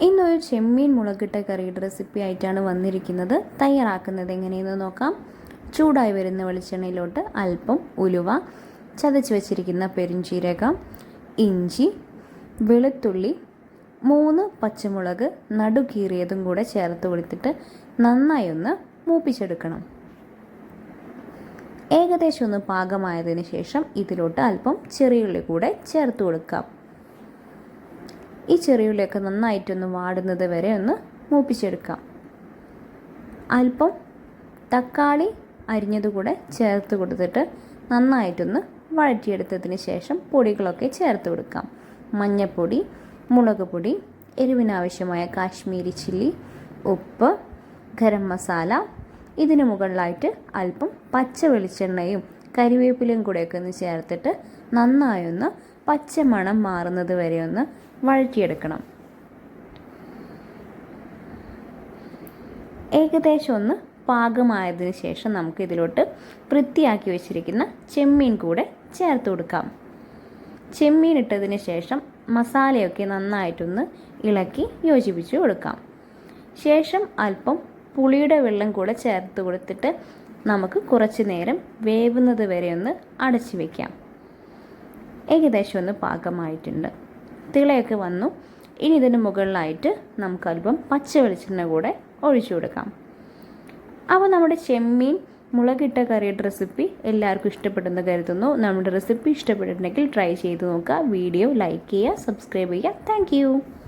ഇന്നൊരു ചെമ്മീൻ മുളകിട്ട കറിയുടെ റെസിപ്പി ആയിട്ടാണ് വന്നിരിക്കുന്നത്. തയ്യാറാക്കുന്നത് എങ്ങനെയെന്ന് നോക്കാം. ചൂടായി വരുന്ന വെളിച്ചെണ്ണയിലോട്ട് അല്പം ഉലുവ, ചതച്ച് വെച്ചിരിക്കുന്ന പെരുംജീരകം, ഇഞ്ചി, വെളുത്തുള്ളി, 3 പച്ചമുളക് നടുകീറിയതും കൂടെ ചേർത്ത് കൊടുത്തിട്ട് നന്നായി ഒന്ന് മൂപ്പിച്ചെടുക്കണം. ഏകദേശം ഒന്ന് പാകമായതിനു ശേഷം ഇതിലോട്ട് അല്പം ചെറിയുള്ളി കൂടെ ചേർത്ത് കൊടുക്കാം. ഈ ചെറിയുള്ളിയൊക്കെ നന്നായിട്ടൊന്ന് വാടുന്നത് വരെ ഒന്ന് മൂപ്പിച്ചെടുക്കാം. അല്പം തക്കാളി അരിഞ്ഞതുകൂടെ ചേർത്ത് കൊടുത്തിട്ട് നന്നായിട്ടൊന്ന് വഴറ്റിയെടുത്തതിന് ശേഷം പൊടികളൊക്കെ ചേർത്ത് കൊടുക്കാം. മഞ്ഞൾപ്പൊടി, മുളക് പൊടി, എരിവിനാവശ്യമായ കാശ്മീരി ചില്ലി, ഉപ്പ്, ഗരം മസാല, ഇതിന് മുകളിലായിട്ട് അല്പം പച്ച വെളിച്ചെണ്ണയും കരിവേപ്പിലയും കൂടെയൊക്കെ ഒന്ന് ചേർത്തിട്ട് നന്നായൊന്ന് പച്ചമണം മാറുന്നത് വരെ ഒന്ന് വഴറ്റിയെടുക്കണം. ഏകദേശം ഒന്ന് പാകമായതിനു ശേഷം നമുക്ക് ഇതിലോട്ട് വൃത്തിയാക്കി വെച്ചിരിക്കുന്ന ചെമ്മീൻ കൂടെ ചേർത്ത് കൊടുക്കാം. ചെമ്മീൻ ഇട്ടതിന് ശേഷം മസാലയൊക്കെ നന്നായിട്ടൊന്ന് ഇളക്കി യോജിപ്പിച്ച് കൊടുക്കാം. ശേഷം അല്പം പുളിയുടെ വെള്ളം കൂടെ ചേർത്ത് കൊടുത്തിട്ട് നമുക്ക് കുറച്ച് നേരം വേവുന്നത് വരെ ഒന്ന് അടച്ചു വയ്ക്കാം. ഏകദേശം ഒന്ന് പാകമായിട്ടുണ്ട്. തിളയൊക്കെ വന്നു. ഇനി ഇതിന് മുകളിലായിട്ട് നമുക്ക് അല്പം പച്ച വെളിച്ചെണ്ണ കൂടെ ഒഴിച്ചു കൊടുക്കാം. അപ്പോൾ നമ്മുടെ ചെമ്മീൻ മുളകിട്ട കറിയുടെ റെസിപ്പി എല്ലാവർക്കും ഇഷ്ടപ്പെടുമെന്ന് കരുതുന്നു. നമ്മുടെ റെസിപ്പി ഇഷ്ടപ്പെട്ടിട്ടുണ്ടെങ്കിൽ ട്രൈ ചെയ്ത് നോക്കുക. വീഡിയോ ലൈക്ക് ചെയ്യുക, സബ്സ്ക്രൈബ് ചെയ്യുക. താങ്ക്